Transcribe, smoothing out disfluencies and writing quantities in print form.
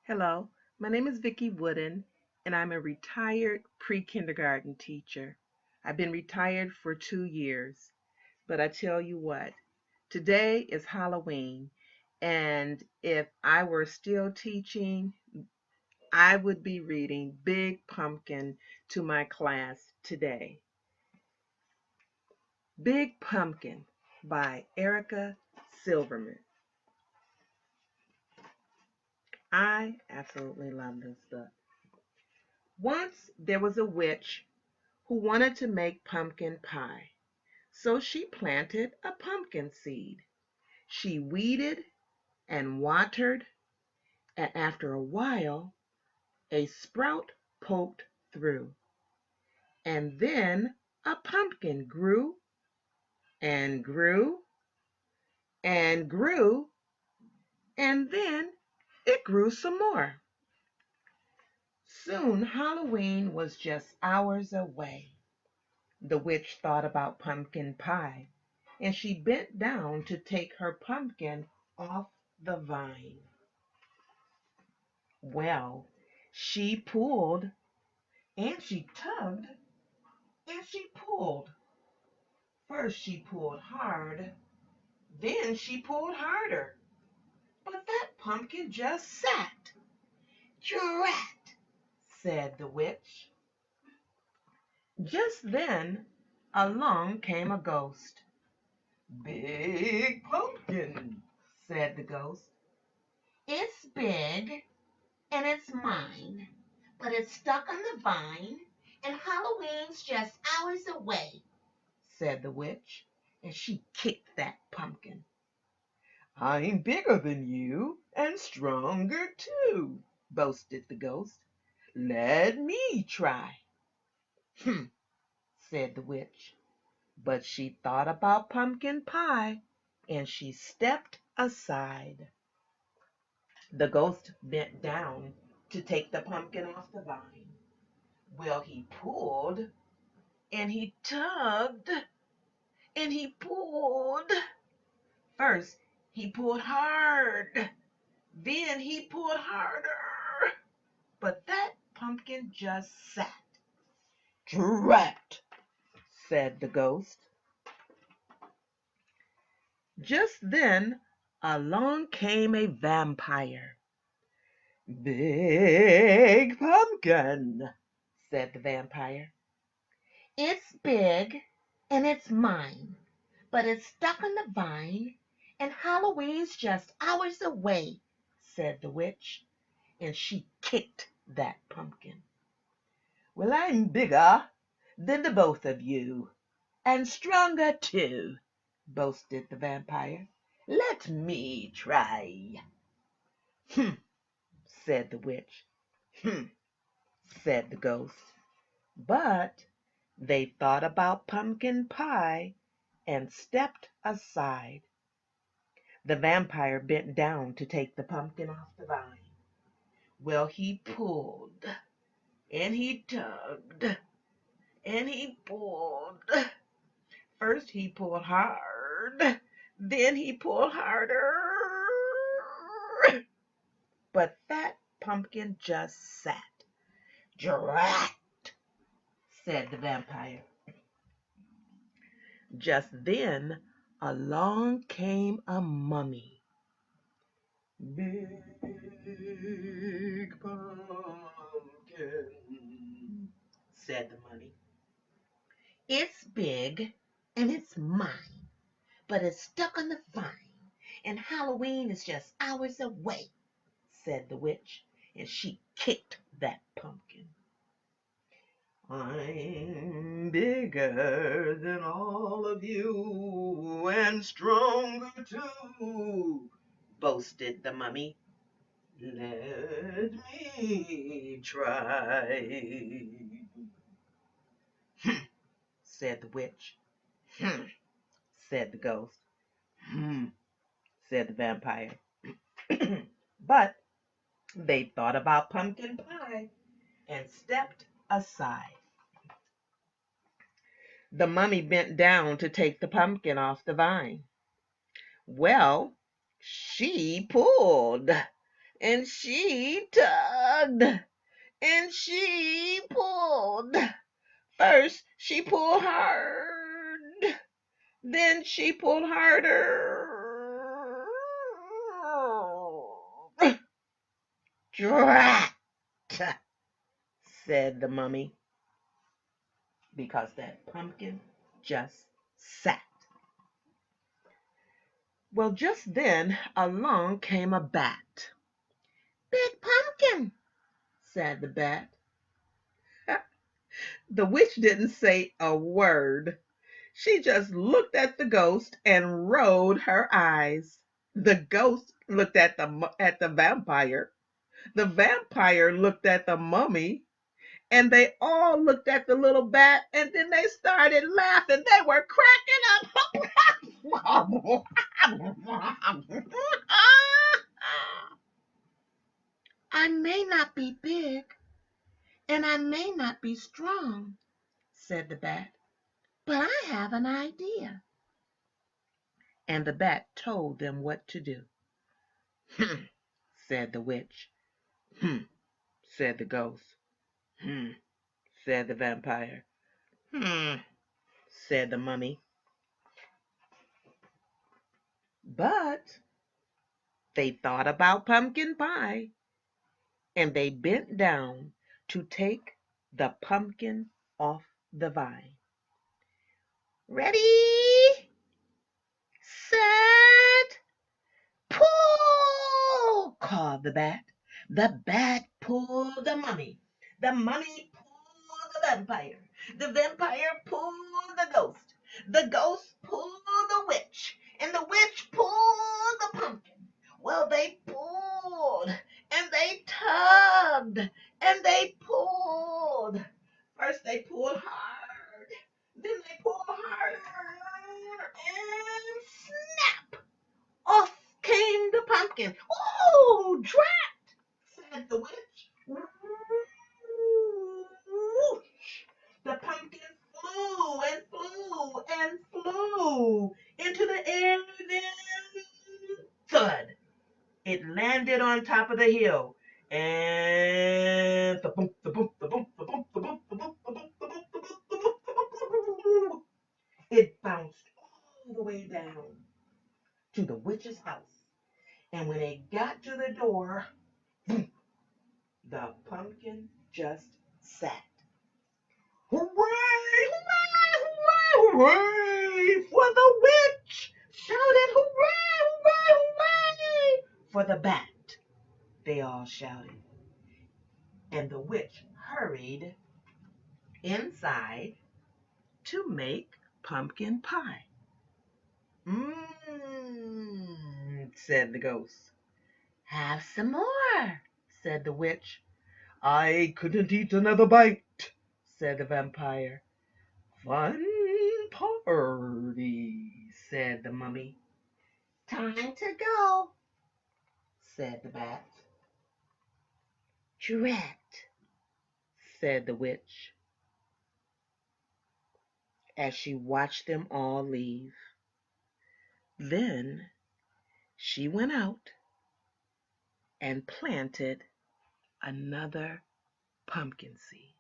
Hello, my name is Vicki Wooden, and I'm a retired pre-kindergarten teacher. I've been retired for 2 years, but I tell you what, today is Halloween, and if I were still teaching, I would be reading Big Pumpkin to my class today. Big Pumpkin by Erica Silverman. I absolutely love this book. Once there was a witch who wanted to make pumpkin pie. So she planted a pumpkin seed. She weeded and watered, and after a while, a sprout poked through. And then a pumpkin grew and grew and grew, and then it grew some more. Soon Halloween was just hours away. The witch thought about pumpkin pie, and she bent down to take her pumpkin off the vine. Well, she pulled, and she tugged, and she pulled. First she pulled hard, then she pulled harder. But that pumpkin just sat. "Drat!" said the witch. Just then along came a ghost. "Big Pumpkin," said the ghost. "It's big, and it's mine, but it's stuck on the vine, and Halloween's just hours away," said the witch, and she kicked that pumpkin. "I'm bigger than you, and stronger too," boasted the ghost. "Let me try." "Hm," said the witch, but she thought about pumpkin pie, and she stepped aside. The ghost bent down to take the pumpkin off the vine. Well, he pulled, and he tugged, and he pulled. First, he pulled hard, then he pulled harder, but that pumpkin just sat. "Drat!" said the ghost. Just then along came a vampire. "Big Pumpkin," said the vampire. "It's big, and it's mine, but it's stuck on the vine, and Halloween's just hours away," said the witch, and she kicked that pumpkin. "Well, I'm bigger than the both of you, and stronger too," boasted the vampire. "Let me try." "Hm," said the witch. "Hm," said the ghost. But they thought about pumpkin pie and stepped aside. The vampire bent down to take the pumpkin off the vine. Well, he pulled, and he tugged, and he pulled. First he pulled hard, then he pulled harder. But that pumpkin just sat. "Drat!" said the vampire. Just then along came a mummy. "Big pumpkin," said the mummy. "It's big, and it's mine, but it's stuck on the vine, and Halloween is just hours away," said the witch, and she kicked that pumpkin. "I'm bigger than all of you, and stronger too," boasted the mummy. "Let me try." "Hm," said the witch. "Hm," said the ghost. "Hm," said the vampire. But they thought about pumpkin pie and stepped aside. The mummy bent down to take the pumpkin off the vine. Well, she pulled, and she tugged, and she pulled. First she pulled hard, then she pulled harder. Drat, said the mummy, because that pumpkin just sat. Well, just then along came a bat. Big pumpkin, said the bat. The witch didn't say a word. She just looked at the ghost and rolled her eyes. The ghost looked at the vampire. The vampire looked at the mummy, and they all looked at the little bat, and then they started laughing. They were cracking up. I may not be big, and I may not be strong, said the bat, but I have an idea. And the bat told them what to do. Said the witch. Said the ghost. Said the vampire. Said the mummy. But they thought about pumpkin pie, and they bent down to take the pumpkin off the vine. Ready, set, pull, called the bat. The bat pulled the mummy. The mummy pulled the vampire. The vampire pulled the ghost. The ghost pulled the witch. And the witch pulled the pumpkin. Well, they pulled and they tugged and they pulled. First they pulled hard, then they pulled harder, and snap! Off came the pumpkin. Oh, drat, said the witch. The pumpkin flew and flew and flew into the air, then thud. It landed on top of the hill, and the boom, the boom, the boom, the boom, the boom, the boom, the boom, the boom, the boom, the boom, the boom. It bounced all the way down to the witch's house, and when it got to the door, the pumpkin just sat. Hooray! Hooray! Hooray! Hooray! For the witch! Shouted hooray! Hooray! Hooray! For the bat, they all shouted. And the witch hurried inside to make pumpkin pie. Said the ghost. Have some more, said the witch. I couldn't eat another bite, said the vampire. Fun party, said the mummy. Time to go, said the bat. Drat, said the witch, as she watched them all leave. Then she went out and planted another pumpkin seed.